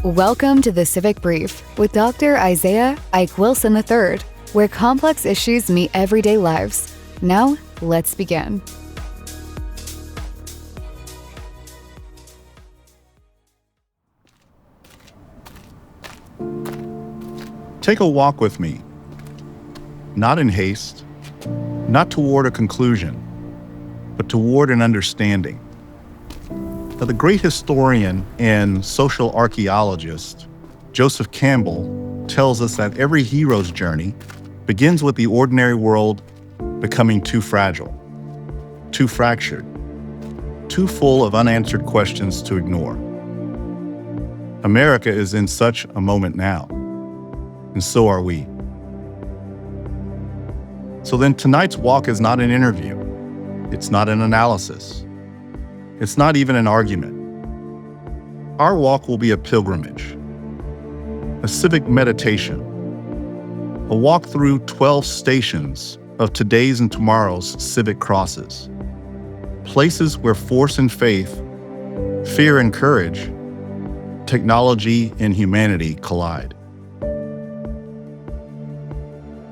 Welcome to the Civic Brief with Dr. Isaiah Ike Wilson III, where complex issues meet everyday lives. Now, let's begin. Take a walk with me, not in haste, not toward a conclusion, but toward an understanding. Now, the great historian and social archaeologist, Joseph Campbell, tells us that every hero's journey begins with the ordinary world becoming too fragile, too fractured, too full of unanswered questions to ignore. America is in such a moment now, and so are we. So then tonight's walk is not an interview. It's not an analysis. It's not even an argument. Our walk will be a pilgrimage, a civic meditation, a walk through 12 stations of today's and tomorrow's civic crosses, places where force and faith, fear and courage, technology and humanity collide.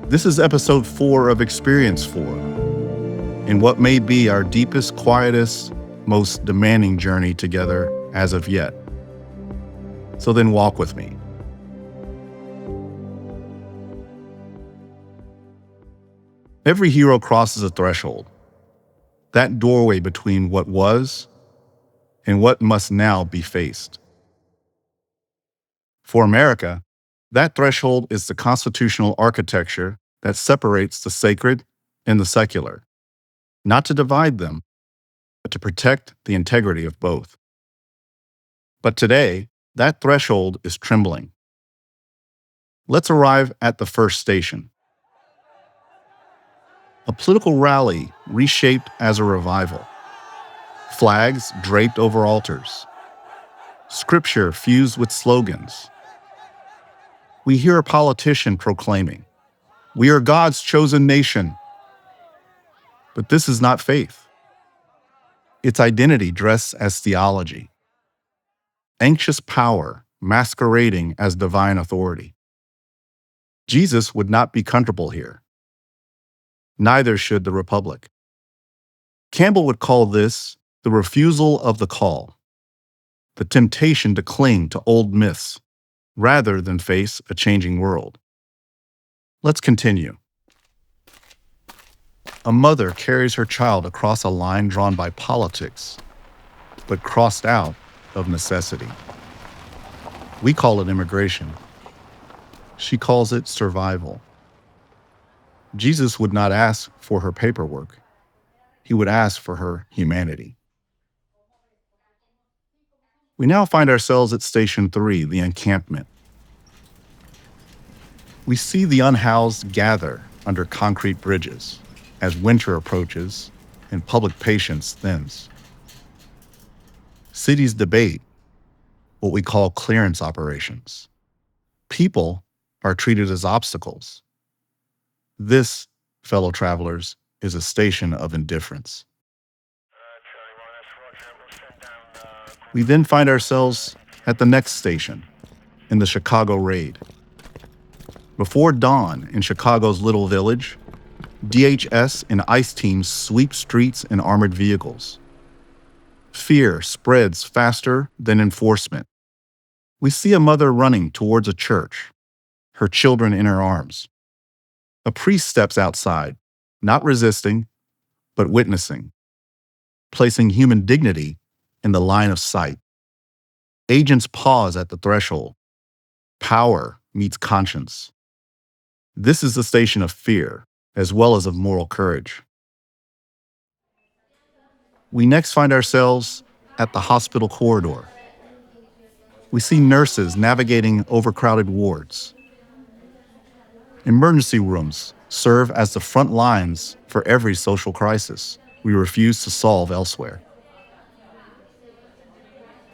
This is episode 4 of Experience 4, in what may be our deepest, quietest, most demanding journey together as of yet. So then walk with me. Every hero crosses a threshold, that doorway between what was and what must now be faced. For America, that threshold is the constitutional architecture that separates the sacred and the secular, not to divide them, but to protect the integrity of both. But today, that threshold is trembling. Let's arrive at the first station. A political rally reshaped as a revival. Flags draped over altars. Scripture fused with slogans. We hear a politician proclaiming, "We are God's chosen nation." But this is not faith. It's identity dressed as theology. Anxious power masquerading as divine authority. Jesus would not be comfortable here. Neither should the Republic. Campbell would call this the refusal of the call, the temptation to cling to old myths rather than face a changing world. Let's continue. A mother carries her child across a line drawn by politics, but crossed out of necessity. We call it immigration. She calls it survival. Jesus would not ask for her paperwork. He would ask for her humanity. We now find ourselves at Station 3, the encampment. We see the unhoused gather under concrete bridges as winter approaches and public patience thins. Cities debate what we call clearance operations. People are treated as obstacles. This, fellow travelers, is a station of indifference. We then find ourselves at the next station, in the Chicago raid. Before dawn in Chicago's Little Village, DHS and ICE teams sweep streets in armored vehicles. Fear spreads faster than enforcement. We see a mother running towards a church, her children in her arms. A priest steps outside, not resisting, but witnessing, placing human dignity in the line of sight. Agents pause at the threshold. Power meets conscience. This is the station of fear, as well as of moral courage. We next find ourselves at the hospital corridor. We see nurses navigating overcrowded wards. Emergency rooms serve as the front lines for every social crisis we refuse to solve elsewhere.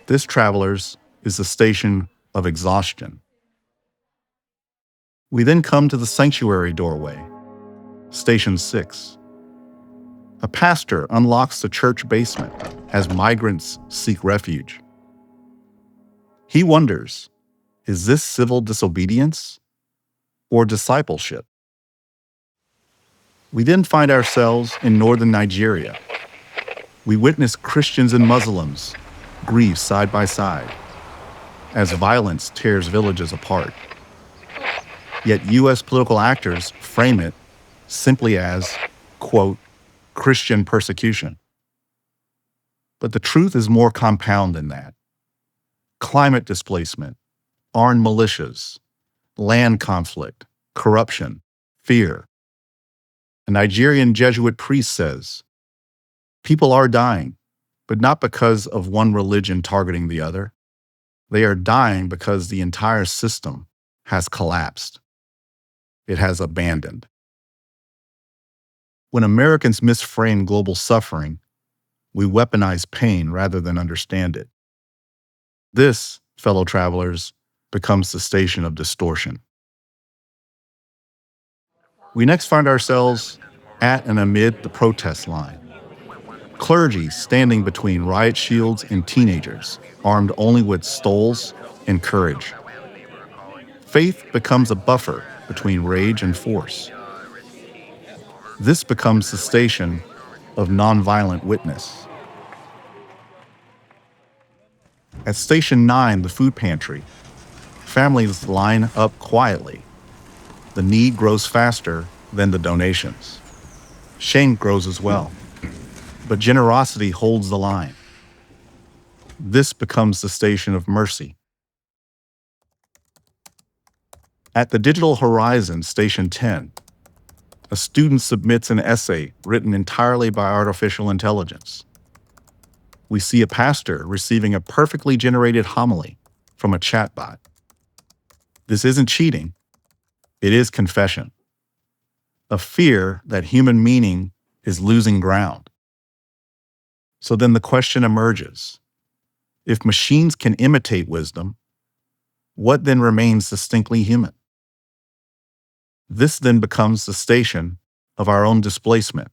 This, travelers, is the station of exhaustion. We then come to the sanctuary doorway, Station 6. A pastor unlocks the church basement as migrants seek refuge. He wonders, Is this civil disobedience or discipleship? We then find ourselves in northern Nigeria. We witness Christians and Muslims grieve side by side as violence tears villages apart. Yet U.S. political actors frame it simply as, quote, Christian persecution. But the truth is more compound than that. Climate displacement, armed militias, land conflict, corruption, fear. A Nigerian Jesuit priest says, people are dying, but not because of one religion targeting the other. They are dying because the entire system has collapsed. It has abandoned. When Americans misframe global suffering, we weaponize pain rather than understand it. This, fellow travelers, becomes the station of distortion. We next find ourselves at and amid the protest line. Clergy standing between riot shields and teenagers, armed only with stoles and courage. Faith becomes a buffer between rage and force. This becomes the station of nonviolent witness. At Station 9, the food pantry, families line up quietly. The need grows faster than the donations. Shame grows as well, but generosity holds the line. This becomes the station of mercy. At the Digital Horizon, Station 10, a student submits an essay written entirely by artificial intelligence. We see a pastor receiving a perfectly generated homily from a chatbot. This isn't cheating. It is confession. A fear that human meaning is losing ground. So then the question emerges. If machines can imitate wisdom, what then remains distinctly human? This then becomes the station of our own displacement,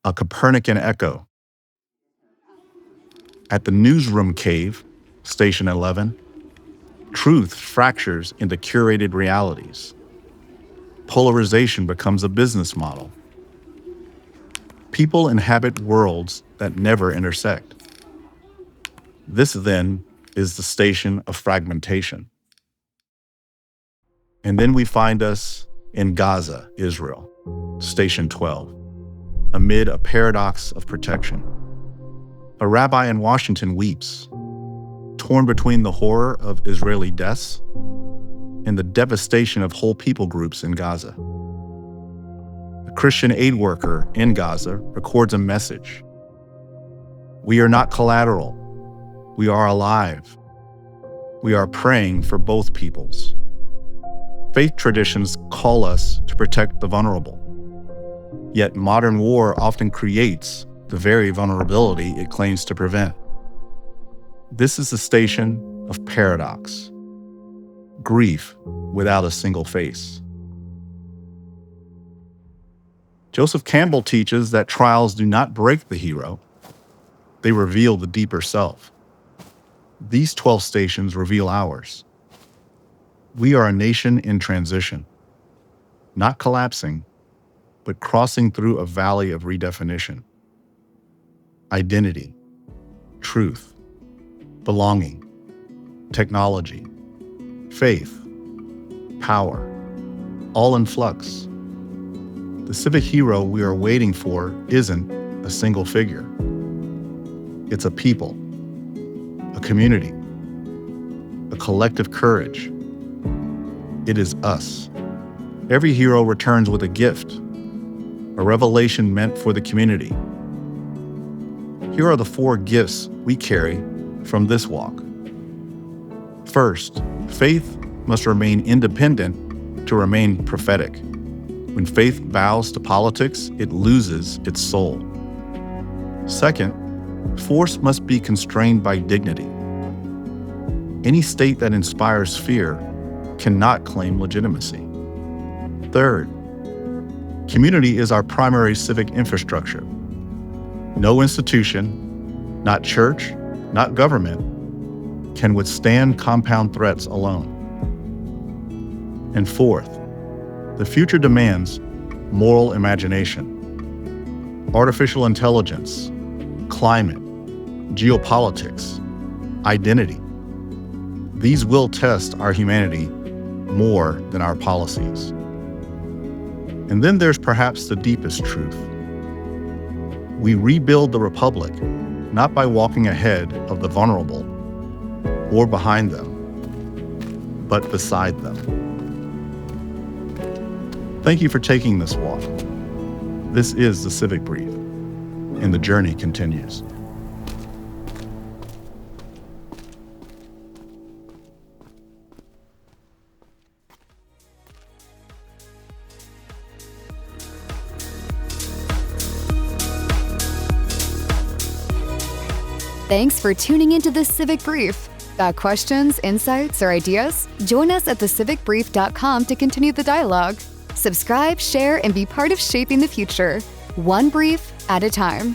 a Copernican echo. At the newsroom cave, Station 11, truth fractures into curated realities. Polarization becomes a business model. People inhabit worlds that never intersect. This then is the station of fragmentation. And then we find us in Gaza, Israel, Station 12, amid a paradox of protection. A rabbi in Washington weeps, torn between the horror of Israeli deaths and the devastation of whole people groups in Gaza. A Christian aid worker in Gaza records a message. We are not collateral. We are alive. We are praying for both peoples. Faith traditions call us to protect the vulnerable. Yet modern war often creates the very vulnerability it claims to prevent. This is the station of paradox. Grief without a single face. Joseph Campbell teaches that trials do not break the hero. They reveal the deeper self. These 12 stations reveal ours. We are a nation in transition, not collapsing, but crossing through a valley of redefinition. Identity, truth, belonging, technology, faith, power, all in flux. The civic hero we are waiting for isn't a single figure. It's a people, a community, a collective courage. It is us. Every hero returns with a gift, a revelation meant for the community. Here are the 4 gifts we carry from this walk. First, faith must remain independent to remain prophetic. When faith bows to politics, it loses its soul. Second, force must be constrained by dignity. Any state that inspires fear cannot claim legitimacy. Third, community is our primary civic infrastructure. No institution, not church, not government, can withstand compound threats alone. And fourth, the future demands moral imagination. Artificial intelligence, climate, geopolitics, identity. These will test our humanity more than our policies. And then there's perhaps the deepest truth. We rebuild the republic not by walking ahead of the vulnerable or behind them, but beside them. Thank you for taking this walk. This is the Civic Brief, and the journey continues. Thanks for tuning into the Civic Brief. Got questions, insights, or ideas? Join us at thecivicbrief.com to continue the dialogue. Subscribe, share, and be part of shaping the future, one brief at a time.